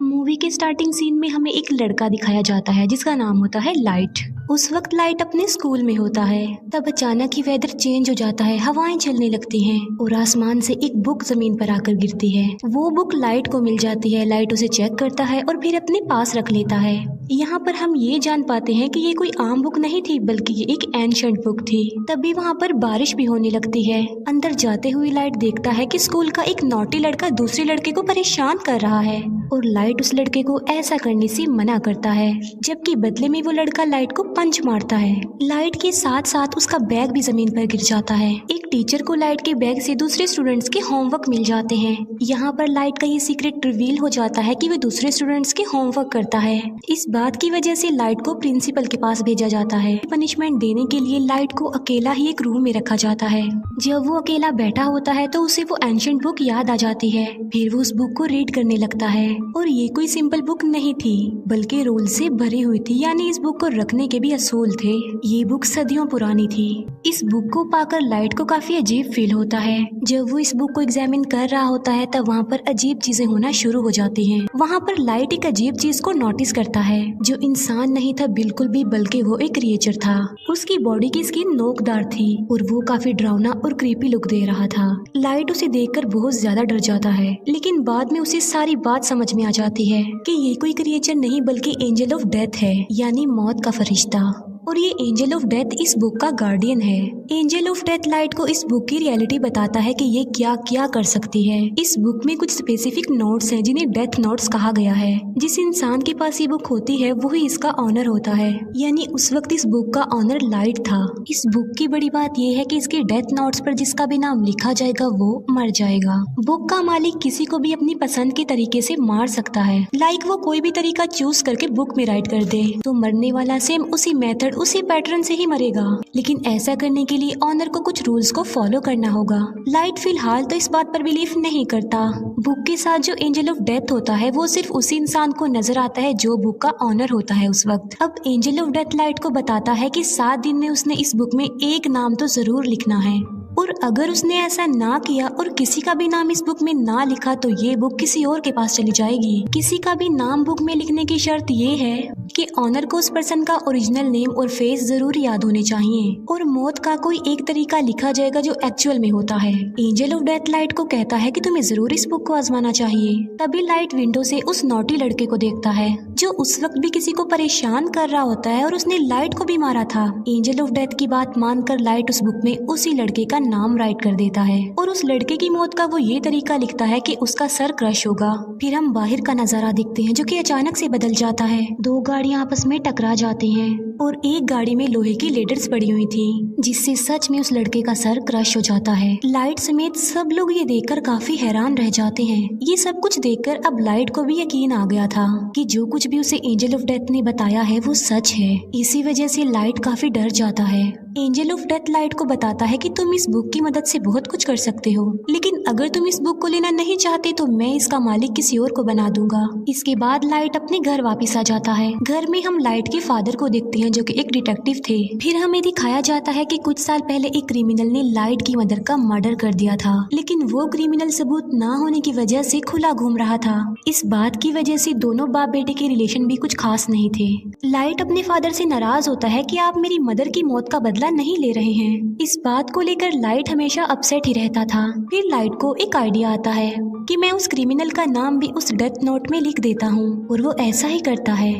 Movie के starting scene में हमें एक लड़का दिखाया जाता है जिसका नाम होता है लाइट। उस वक्त लाइट अपने स्कूल में होता है। तब अचानक ही वेदर चेंज हो जाता है, हवाएं चलने लगती हैं और आसमान से एक बुक जमीन पर आकर गिरती है। वो बुक लाइट को मिल जाती है। लाइट उसे चेक करता है और फिर अपने पास रख लेता है। यहाँ पर हम ये जान पाते हैं कि ये कोई आम बुक नहीं थी, बल्कि ये एक एंशिएंट बुक थी। तभी वहाँ पर बारिश भी होने लगती है। अंदर जाते हुए लाइट देखता है कि स्कूल का एक नॉटी लड़का दूसरे लड़के को परेशान कर रहा है और लाइट उस लड़के को ऐसा करने से मना करता है, जबकि बदले में वो लड़का लाइट को पंच मारता है। लाइट के साथ साथ उसका बैग भी जमीन पर गिर जाता है। एक टीचर को लाइट के बैग से दूसरे स्टूडेंट्स के होमवर्क मिल जाते हैं। यहाँ पर लाइट का ये सीक्रेट रिवील हो जाता है कि वो दूसरे स्टूडेंट्स के होमवर्क करता है। इस बात की वजह से लाइट को प्रिंसिपल के पास भेजा जाता है। पनिशमेंट देने के लिए लाइट को अकेला ही एक रूम में रखा जाता है। जब वो अकेला बैठा होता है तो उसे वो एंशिएंट बुक याद आ जाती है। फिर वो उस बुक को रीड करने लगता है और ये कोई सिंपल बुक नहीं थी, बल्कि रूल से भरी हुई थी। यानी इस बुक को रखने के भी असूल थे। ये बुक सदियों पुरानी थी। इस बुक को पाकर लाइट को काफी अजीब फील होता है। जब वो इस बुक को एग्जामिन कर रहा होता है तब वहाँ पर अजीब चीजें होना शुरू हो जाती हैं। वहाँ पर लाइट एक अजीब चीज को नोटिस करता है जो इंसान नहीं था बिल्कुल भी, बल्कि वो एक क्रिएचर था। उसकी बॉडी की स्किन नोकदार थी और वो काफी डरावना और क्रीपी लुक दे रहा था। लाइट उसे देखकर बहुत ज्यादा डर जाता है, लेकिन बाद में उसे सारी बात समझ में आ जाती है कि ये कोई क्रिएचर नहीं बल्कि एंजल ऑफ डेथ है, यानी मौत का फरिश्ता। और ये एंजल ऑफ डेथ इस बुक का गार्डियन है। एंजल ऑफ डेथ लाइट को इस बुक की रियलिटी बताता है कि ये क्या क्या कर सकती है। इस बुक में कुछ स्पेसिफिक नोट्स हैं जिन्हें डेथ नोट्स कहा गया है। जिस इंसान के पास ये बुक होती है वही इसका ऑनर होता है, यानी उस वक्त इस बुक का ऑनर लाइट था। इस बुक की बड़ी बात यह है कि इसके डेथ नोट्स पर जिसका भी नाम लिखा जाएगा वो मर जाएगा। बुक का मालिक किसी को भी अपनी पसंद के तरीके से मार सकता है। लाइक वो कोई भी तरीका चूज करके बुक में राइट कर दे तो मरने वाला सेम उसी मेथड उसी पैटर्न से ही मरेगा। लेकिन ऐसा करने के लिए ऑनर को कुछ रूल्स को फॉलो करना होगा। लाइट फिलहाल तो इस बात पर बिलीव नहीं करता। बुक के साथ जो एंजल ऑफ डेथ होता है वो सिर्फ उसी इंसान को नजर आता है जो बुक का ऑनर होता है उस वक्त। अब एंजल ऑफ डेथ लाइट को बताता है कि 7 दिन में उसने इस बुक में एक नाम तो जरूर लिखना है, और अगर उसने ऐसा ना किया और किसी का भी नाम इस बुक में ना लिखा तो ये बुक किसी और के पास चली जाएगी। किसी का भी नाम बुक में लिखने की शर्त ये है कि ऑनर को उस पर्सन का ओरिजिनल नेम और फेस जरूर याद होने चाहिए, और मौत का कोई एक तरीका लिखा जाएगा जो एक्चुअल में होता है। एंजल ऑफ डेथ लाइट को कहता है कि तुम्हें जरूर इस बुक को आजमाना चाहिए। तभी लाइट विंडो से उस नोटी लड़के को देखता है जो उस वक्त भी किसी को परेशान कर रहा होता है और उसने लाइट को भी मारा था। एंजल ऑफ डेथ की बात मानकर लाइट उस बुक में उसी लड़के का नाम राइट कर देता है और उस लड़के की मौत का वो ये तरीका लिखता है कि उसका सर क्रश होगा। फिर हम बाहर का नजारा देखते हैं जो कि अचानक से बदल जाता है। 2 गाड़ियां आपस में टकरा जाती हैं और एक गाड़ी में लोहे की लेडर्स पड़ी हुई थी, जिससे सच में उस लड़के का सर क्रश हो जाता है। लाइट समेत सब लोग ये देखकर काफी हैरान रह जाते हैं। ये सब कुछ देखकर अब लाइट को भी यकीन आ गया था कि जो कुछ भी उसे एंजल ऑफ डेथ ने बताया है वो सच है। इसी वजह से लाइट काफी डर जाता है। एंजल ऑफ डेथ लाइट को बताता है कि तुम इस बुक की मदद से बहुत कुछ कर सकते हो, लेकिन अगर तुम इस बुक को लेना नहीं चाहते तो मैं इसका मालिक किसी और को बना दूंगा। इसके बाद लाइट अपने घर वापस आ जाता है। घर में हम लाइट के फादर को देखते हैं जो कि एक डिटेक्टिव थे। फिर हमें दिखाया जाता है कि कुछ साल पहले एक क्रिमिनल ने लाइट की मदर का मर्डर कर दिया था, लेकिन वो क्रिमिनल सबूत ना होने की वजह से खुला घूम रहा था। इस बात की वजह से दोनों बाप बेटे के रिलेशन भी कुछ खास नहीं थे। लाइट अपने फादर से नाराज होता है कि आप मेरी मदर की मौत का बदला नहीं ले रहे हैं। इस बात को लेकर लाइट हमेशा अपसेट ही रहता था। फिर लाइट को एक आइडिया आता है कि मैं उस क्रिमिनल का नाम भी उस डेथ नोट में लिख देता हूँ, और वो ऐसा ही करता है।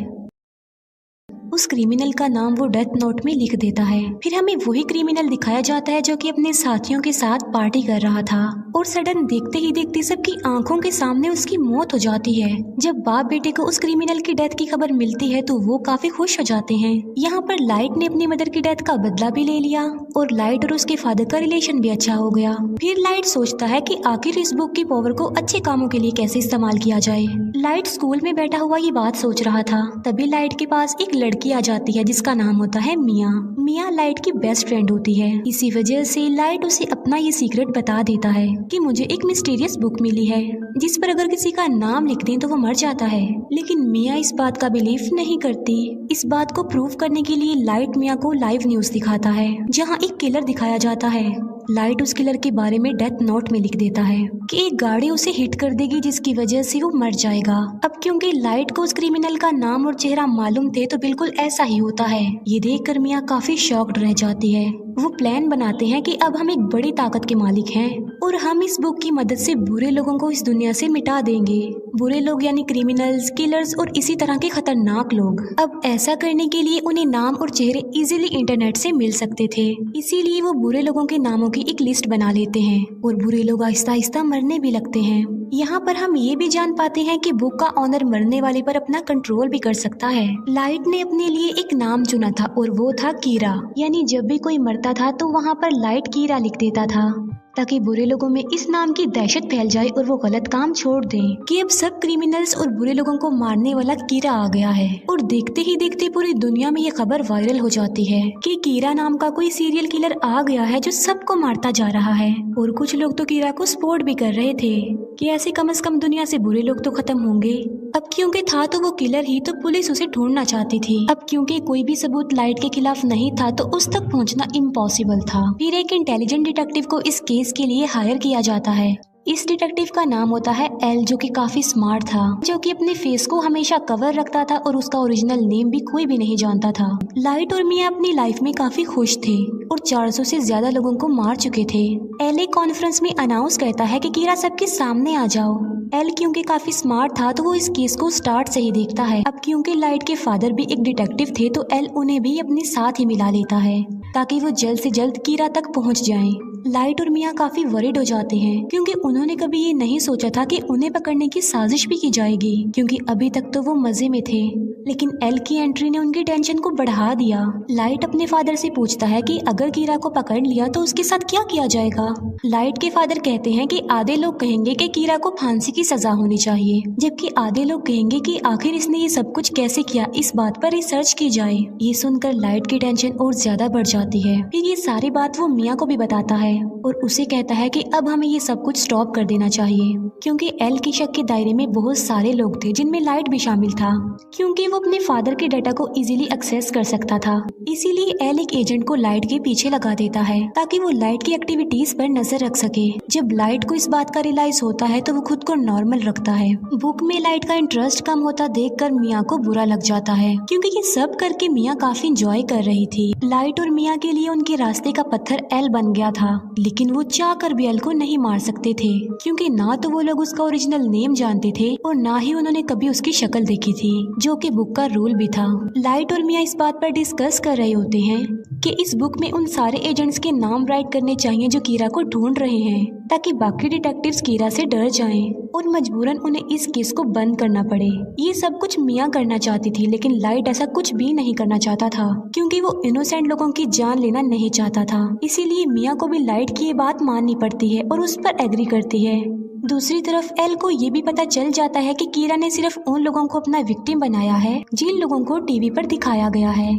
उस क्रिमिनल का नाम वो डेथ नोट में लिख देता है। फिर हमें वही क्रिमिनल दिखाया जाता है जो कि अपने साथियों के साथ पार्टी कर रहा था, और सडन देखते ही देखते सबकी आंखों के सामने उसकी मौत हो जाती है। जब बाप बेटे को उस क्रिमिनल की डेथ की खबर मिलती है तो वो काफी खुश हो जाते हैं। यहाँ पर लाइट ने अपनी मदर की डेथ का बदला भी ले लिया और लाइट और उसके फादर का रिलेशन भी अच्छा हो गया। फिर लाइट सोचता है कि आखिर इस बुक की पावर को अच्छे कामों के लिए कैसे इस्तेमाल किया जाए। लाइट स्कूल में बैठा हुआ ये बात सोच रहा था। तभी लाइट के पास एक लड़की आ जाती है जिसका नाम होता है मिया। मिया लाइट की बेस्ट फ्रेंड होती है। इसी वजह से लाइट उसे अपना ये सीक्रेट बता देता है कि मुझे एक मिस्टीरियस बुक मिली है जिस पर अगर किसी का नाम लिख दें तो वो मर जाता है। लेकिन मिया इस बात का बिलीव नहीं करती। इस बात को प्रूव करने के लिए लाइट मिया को लाइव न्यूज दिखाता है जहाँ एक किलर दिखाया जाता है। लाइट उस किलर के बारे में डेथ नोट में लिख देता है कि एक गाड़ी उसे हिट कर देगी जिसकी वजह से वो मर जाएगा। अब क्योंकि लाइट को उस क्रिमिनल का नाम और चेहरा मालूम थे तो बिल्कुल ऐसा ही होता है। ये देखकर मिया काफी शॉक्ड रह जाती है। वो प्लान बनाते हैं कि अब हम एक बड़ी ताकत के मालिक हैं और हम इस बुक की मदद से बुरे लोगों को इस दुनिया से मिटा देंगे। बुरे लोग यानी क्रिमिनल्स, किलर्स और इसी तरह के खतरनाक लोग। अब ऐसा करने के लिए उन्हें नाम और चेहरे इजीली इंटरनेट से मिल सकते थे, इसीलिए वो बुरे लोगों के नामों की एक लिस्ट बना लेते हैं और बुरे लोग आहिस्ता आहिस्ता मरने भी लगते हैं। यहाँ पर हम ये भी जान पाते हैं कि बुक का ऑनर मरने वाले पर अपना कंट्रोल भी कर सकता है। लाइट ने अपने लिए एक नाम चुना था और वो था कीरा, यानी जब भी कोई मरता था तो वहाँ पर लाइट कीरा लिख देता था ताकि बुरे लोगों में इस नाम की दहशत फैल जाए और वो गलत काम छोड़ दें कि अब सब क्रिमिनल्स और बुरे लोगों को मारने वाला कीरा आ गया है। और देखते ही देखते पूरी दुनिया में ये खबर वायरल हो जाती है कि कीरा नाम का कोई सीरियल किलर आ गया है जो सबको मारता जा रहा है। और कुछ लोग तो कीरा को सपोर्ट भी कर रहे थे कि ऐसे कम से कम दुनिया से बुरे लोग तो खत्म होंगे। अब क्योंकि था तो वो किलर ही, तो पुलिस उसे ढूंढना चाहती थी। अब क्योंकि कोई भी सबूत लाइट के खिलाफ नहीं था तो उस तक पहुंचना इम्पॉसिबल था। फिर एक इंटेलिजेंट डिटेक्टिव को इस केस के लिए हायर किया जाता है। इस डिटेक्टिव का नाम होता है एल, जो कि काफी स्मार्ट था, जो कि अपने फेस को हमेशा कवर रखता था और उसका ओरिजिनल नेम भी कोई भी नहीं जानता था। लाइट और मिया अपनी लाइफ में काफी खुश थे और 400 से ज्यादा लोगों को मार चुके थे। एल एक कॉन्फ्रेंस में अनाउंस करता है कि कीरा सबके सामने आ जाओ। एल क्योंकि काफी स्मार्ट था तो वो इस केस को स्टार्ट से ही देखता है। अब क्योंकि लाइट के फादर भी एक डिटेक्टिव थे तो एल उन्हें भी अपने साथ ही मिला लेता है ताकि वो जल्द से जल्द कीरा तक पहुंच जाएं। लाइट और मिया काफी वरिड हो जाते हैं क्योंकि उन्होंने कभी ये नहीं सोचा था कि उन्हें पकड़ने की साजिश भी की जाएगी, क्योंकि अभी तक तो वो मजे में थे। लेकिन एल की एंट्री ने उनकी टेंशन को बढ़ा दिया। लाइट अपने फादर से पूछता है कि अगर कीरा को पकड़ लिया तो उसके साथ क्या किया जाएगा। लाइट के फादर कहते हैं कि आधे लोग कहेंगे कि कीरा को फांसी की सजा होनी चाहिए, जबकि आधे लोग कहेंगे कि आखिर इसने ये सब कुछ कैसे किया, इस बात पर रिसर्च की जाए। ये सुनकर लाइट की टेंशन और ज्यादा बढ़ जाती है। फिर ये सारी बात वो मिया को भी बताता है और उसे कहता है कि अब हमें ये सब कुछ स्टॉप कर देना चाहिए, क्योंकि एल के शक के दायरे में बहुत सारे लोग थे जिनमें लाइट भी शामिल था, क्योंकि वो अपने फादर के डाटा को इजीली एक्सेस कर सकता था। इसीलिए एल एक एजेंट को लाइट के पीछे लगा देता है ताकि वो लाइट की एक्टिविटीज पर नजर रख सके। जब लाइट को इस बात का रियलाइज होता है तो वो खुद को नॉर्मल रखता है। बुक में लाइट का इंटरेस्ट कम होता देखकर मिया को बुरा लग जाता है, क्योंकि ये सब करके मिया काफी इंजॉय कर रही थी। लाइट और मिया के लिए उनके रास्ते का पत्थर एल बन गया था, लेकिन वो चाह कर भी एल को नहीं मार सकते थे, क्योंकि ना तो वो लोग उसका ओरिजिनल नेम जानते थे और ना ही उन्होंने कभी उसकी शक्ल देखी थी, जो कि बुक का रूल भी था। लाइट और मिया इस बात पर डिस्कस कर रहे होते हैं कि इस बुक में उन सारे एजेंट्स के नाम राइट करने चाहिए जो कीरा को ढूंढ रहे हैं, ताकि बाकी डिटेक्टिव्स कीरा से डर जाएं और मजबूरन उन्हें इस केस को बंद करना पड़े। ये सब कुछ मिया करना चाहती थी, लेकिन लाइट ऐसा कुछ भी नहीं करना चाहता था, क्योंकि वो इनोसेंट लोगों की जान लेना नहीं चाहता था। इसीलिए मिया को भी लाइट की ये बात माननी पड़ती है और उस पर एग्री करती है। दूसरी तरफ एल को ये भी पता चल जाता है कि कीरा ने सिर्फ उन लोगों को अपना विक्टिम बनाया है जिन लोगों को टीवी पर दिखाया गया है,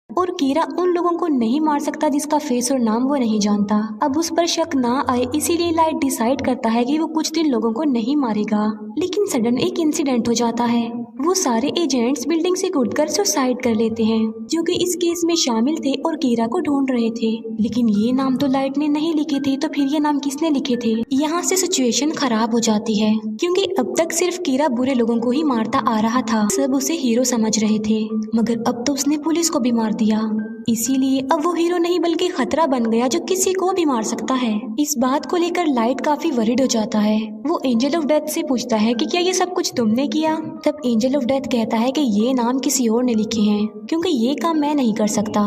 और कीरा उन लोगों को नहीं मार सकता जिसका फेस और नाम वो नहीं जानता। अब उस पर शक ना आए इसीलिए लाइट डिसाइड करता है कि वो कुछ दिन लोगों को नहीं मारेगा। लेकिन सडन एक इंसिडेंट हो जाता है। वो सारे एजेंट्स बिल्डिंग से कूदकर सुसाइड कर लेते हैं, जो कि इस केस में शामिल थे और कीरा को ढूंढ रहे थे। लेकिन ये नाम तो लाइट ने नहीं लिखे थे, तो फिर ये नाम किसने लिखे थे? यहाँ से सिचुएशन खराब हो जाती है, क्योंकि अब तक सिर्फ कीरा बुरे लोगों को ही मारता आ रहा था। सब उसे हीरो समझ रहे थे, मगर अब तो उसने पुलिस को भी मार दिया। इसीलिए अब वो हीरो नहीं बल्कि खतरा बन गया जो किसी को भी मार सकता है। इस बात को लेकर लाइट काफी वरिड हो जाता है। वो एंजल ऑफ डेथ से पूछता है कि क्या ये सब कुछ तुमने किया? तब एंजल ऑफ डेथ कहता है कि ये नाम किसी और ने लिखे हैं, क्योंकि ये काम मैं नहीं कर सकता।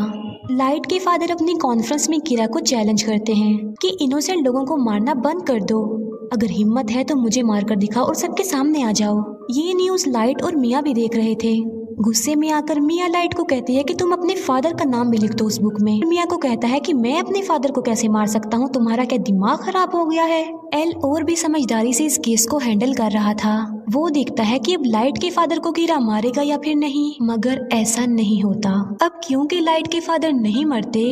लाइट के फादर अपनी कॉन्फ्रेंस में कीरा को चैलेंज करते हैं कि इनोसेंट लोगों को मारना बंद कर दो। अगर हिम्मत है तो मुझे मारकर दिखाओ और सबके सामने आ जाओ। ये न्यूज लाइट और मिया भी देख रहे थे। गुस्से में आकर मिया लाइट को कहती है कि तुम अपने फादर का नाम भी लिख दो उस बुक में। मिया को कहता है कि मैं अपने फादर को कैसे मार सकता हूँ, तुम्हारा क्या दिमाग खराब हो गया है? एल और भी समझदारी से इस केस को हैंडल कर रहा था। वो देखता है कि अब लाइट के फादर को कीरा मारेगा या फिर नहीं, मगर ऐसा नहीं होता। अब क्योंकि लाइट के फादर नहीं मरते,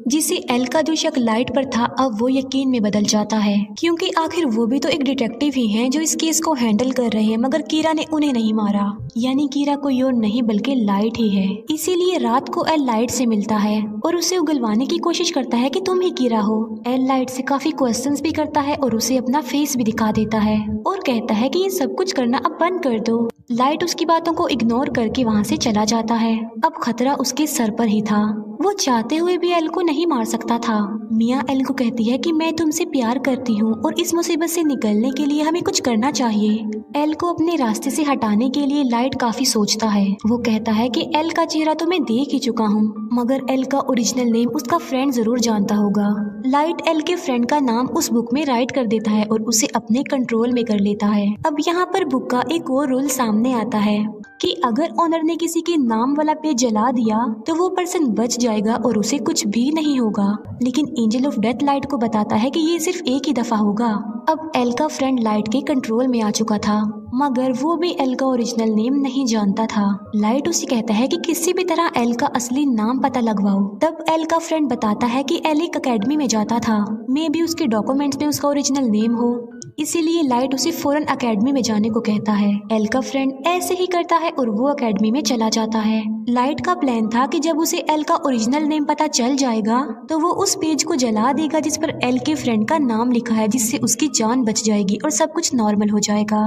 जिसे एल का जो शक लाइट पर था अब वो यकीन में बदल जाता है, क्योंकि आखिर वो भी तो एक डिटेक्टिव ही हैं जो इस केस को हैंडल कर रहे हैं, मगर कीरा ने उन्हें नहीं मारा। यानी कीरा कोई और नहीं बल्कि लाइट ही है। इसीलिए रात को एल लाइट से मिलता है और उसे उगलवाने की कोशिश करता है कि तुम ही कीरा हो। एल लाइट से काफी क्वेश्चंस भी करता है और उसे अपना फेस भी दिखा देता है और कहता है कि ये सब कुछ करना अब बंद कर दो। लाइट उसकी बातों को इग्नोर करके वहाँ से चला जाता है। अब खतरा उसके सर पर ही था। वो चाहते हुए भी एल को नहीं मार सकता था। मिया एल को कहती है कि मैं तुमसे प्यार करती हूँ और इस मुसीबत से निकलने के लिए हमें कुछ करना चाहिए। एल को अपने रास्ते से हटाने के लिए लाइट काफी सोचता है। वो कहता है कि एल का चेहरा तो मैं देख ही चुका हूँ, मगर एल का ओरिजिनल नेम उसका फ्रेंड जरूर जानता होगा। लाइट एल के फ्रेंड का नाम उस बुक में राइट कर देता है और उसे अपने कंट्रोल में कर लेता है। अब यहाँ पर बुक का एक और रूल सामने आता है कि अगर ओनर ने किसी के नाम वाला पेज जला दिया तो वो पर्सन बच जाएगा और उसे कुछ भी नहीं होगा। लेकिन एंजल ऑफ डेथ लाइट को बताता है कि ये सिर्फ एक ही दफा होगा। अब एल का फ्रेंड लाइट के कंट्रोल में आ चुका था, मगर वो भी एल का ओरिजिनल नेम नहीं जानता था। लाइट उसे कहता है कि किसी भी तरह एल का असली नाम पता लगवाओ। तब एल का फ्रेंड बताता है कि एल एक अकेडमी में जाता था, मे भी उसके डॉक्यूमेंट्स में उसका ओरिजिनल नेम हो, इसीलिए लाइट उसे फौरन अकेडमी में जाने को कहता है। एल का फ्रेंड ऐसे ही करता है और वो अकेडमी में चला जाता है। लाइट का प्लान था कि जब उसे एल का ओरिजिनल नेम पता चल जाएगा तो वो उस पेज को जला देगा जिस पर एल के फ्रेंड का नाम लिखा है, जिससे उसकी जान बच जाएगी और सब कुछ नॉर्मल हो जाएगा।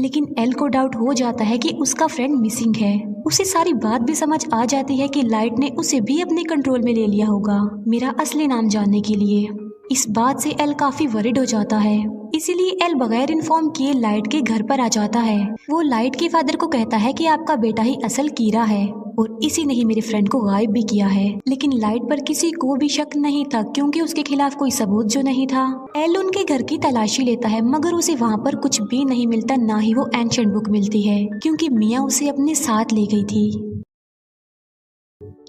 लेकिन एल को डाउट हो जाता है कि उसका फ्रेंड मिसिंग है। उसे सारी बात भी समझ आ जाती है कि लाइट ने उसे भी अपने कंट्रोल में ले लिया होगा मेरा असली नाम जानने के लिए। इस बात से एल काफी वरिड हो जाता है, इसीलिए एल बगैर इन्फॉर्म किए लाइट के घर पर आ जाता है। वो लाइट के फादर को कहता है कि आपका बेटा ही असल कीरा है और इसी ने ही मेरे फ्रेंड को गायब भी किया है। लेकिन लाइट पर किसी को भी शक नहीं था क्योंकि उसके खिलाफ कोई सबूत जो नहीं था। एल उनके घर की तलाशी लेता है, मगर उसे वहाँ पर कुछ भी नहीं मिलता, ना ही वो एंशिएंट बुक मिलती है क्योंकि मिया उसे अपने साथ ले गई थी।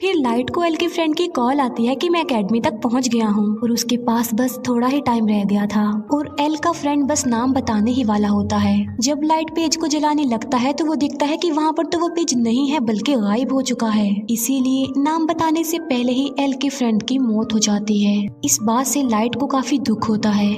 फिर लाइट को एल के फ्रेंड की कॉल आती है कि मैं एकेडमी तक पहुंच गया हूं और उसके पास बस थोड़ा ही टाइम रह गया था और एल का फ्रेंड बस नाम बताने ही वाला होता है। जब लाइट पेज को जलाने लगता है तो वो दिखता है कि वहां पर तो वो पेज नहीं है बल्कि गायब हो चुका है। इसीलिए नाम बताने से पहले ही एल के फ्रेंड की मौत हो जाती है। इस बात से लाइट को काफी दुख होता है।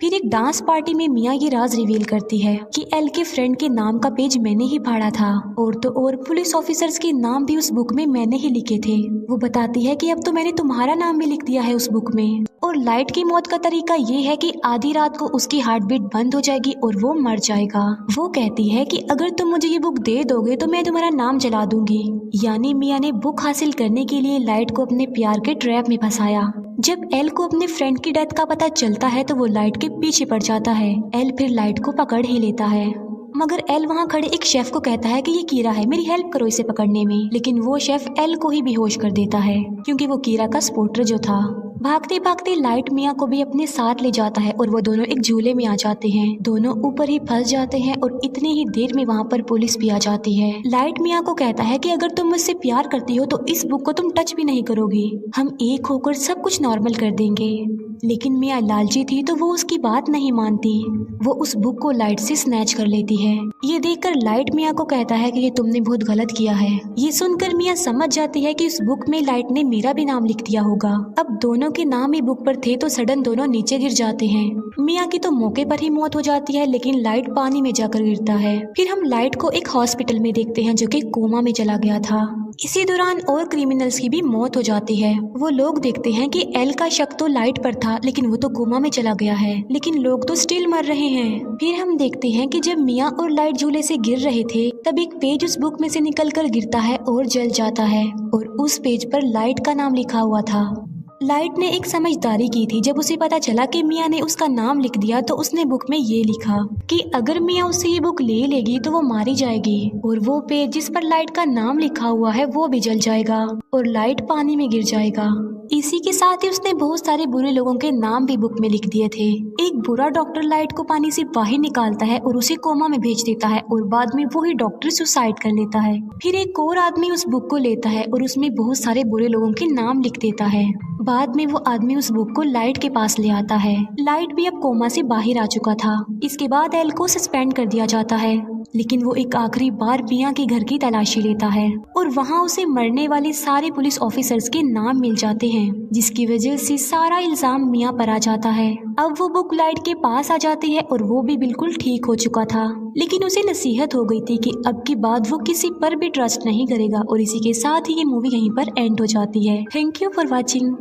फिर एक डांस पार्टी में मिया ये राज रिवील करती है कि एल के फ्रेंड के नाम का पेज मैंने ही फाड़ा था और तो और पुलिस ऑफिसर्स के नाम भी उस बुक में मैंने ही लिखे थे। वो बताती है कि अब तो मैंने तुम्हारा नाम भी लिख दिया है उस बुक में। और लाइट की मौत का तरीका ये है कि आधी रात को उसकी हार्ट बीट बंद हो जाएगी और वो मर जाएगा। वो कहती है कि अगर तुम मुझे ये बुक दे दोगे तो मैं तुम्हारा नाम जला दूंगी। यानी मिया ने बुक हासिल करने के लिए लाइट को अपने प्यार के ट्रैप में फंसाया। जब एल को अपने फ्रेंड की डेथ का पता चलता है तो वो लाइट के पीछे पड़ जाता है। एल फिर लाइट को पकड़ ही लेता है, मगर एल वहाँ खड़े एक शेफ को कहता है कि ये कीरा है, मेरी हेल्प करो इसे पकड़ने में। लेकिन वो शेफ एल को ही बेहोश कर देता है क्योंकि वो कीरा का सपोर्टर जो था। भागते भागते लाइट मिया को भी अपने साथ ले जाता है और वो दोनों एक झूले में आ जाते हैं। दोनों ऊपर ही फंस जाते हैं और इतनी ही देर में वहाँ पर पुलिस भी आ जाती है। लाइट मिया को कहता है कि अगर तुम मुझसे प्यार करती हो तो इस बुक को तुम टच भी नहीं करोगी, हम एक होकर सब कुछ नॉर्मल कर देंगे। लेकिन मिया लालची थी तो वो उसकी बात नहीं मानती। वो उस बुक को लाइट से स्नैच कर लेती है। ये देखकर लाइट मिया को कहता है कि ये तुमने बहुत गलत किया है। ये सुनकर मिया समझ जाती है कि उस बुक में लाइट ने मेरा भी नाम लिख दिया होगा। अब दोनों के नाम ही बुक पर थे तो सडन दोनों नीचे गिर जाते हैं। मिया की तो मौके पर ही मौत हो जाती है, लेकिन लाइट पानी में जाकर गिरता है। फिर हम लाइट को एक हॉस्पिटल में देखते हैं जो कि कोमा में चला गया था। इसी दौरान और क्रिमिनल्स की भी मौत हो जाती है। वो लोग देखते हैं कि एल का शक तो लाइट पर था, लेकिन वो तो कोमा में चला गया है, लेकिन लोग तो स्टिल मर रहे हैं। फिर हम देखते हैं कि जब मिया और लाइट झूले से गिर रहे थे तब एक पेज उस बुक में से निकलकर गिरता है और जल जाता है और उस पेज पर लाइट का नाम लिखा हुआ था। लाइट ने एक समझदारी की थी। जब उसे पता चला कि मिया ने उसका नाम लिख दिया तो उसने बुक में ये लिखा कि अगर मिया उससे ये बुक ले लेगी तो वो मारी जाएगी और वो पेज जिस पर लाइट का नाम लिखा हुआ है वो भी जल जाएगा और लाइट पानी में गिर जाएगा। इसी के साथ ही उसने बहुत सारे बुरे लोगों के नाम भी बुक में लिख दिए थे। एक बुरा डॉक्टर लाइट को पानी से बाहर निकालता है और उसे कोमा में भेज देता है और बाद में वही डॉक्टर सुसाइड कर लेता है। फिर एक और आदमी उस बुक को लेता है और उसमें बहुत सारे बुरे लोगों के नाम लिख देता है। बाद में वो आदमी उस बुक को लाइट के पास ले आता है। लाइट भी अब कोमा से बाहर आ चुका था। इसके बाद एल को सस्पेंड कर दिया जाता है, लेकिन वो एक आखिरी बार मिया के घर की तलाशी लेता है और वहाँ उसे मरने वाले सारे सारे पुलिस ऑफिसर्स के नाम मिल जाते हैं, जिसकी वजह से सारा इल्जाम मिया पर आ जाता है। अब वो बुक लाइट के पास आ जाती है और वो भी बिल्कुल ठीक हो चुका था, लेकिन उसे नसीहत हो गई थी कि अब की बाद वो किसी पर भी ट्रस्ट नहीं करेगा। और इसी के साथ ही ये मूवी यहीं पर एंड हो जाती है। Thank you for watching.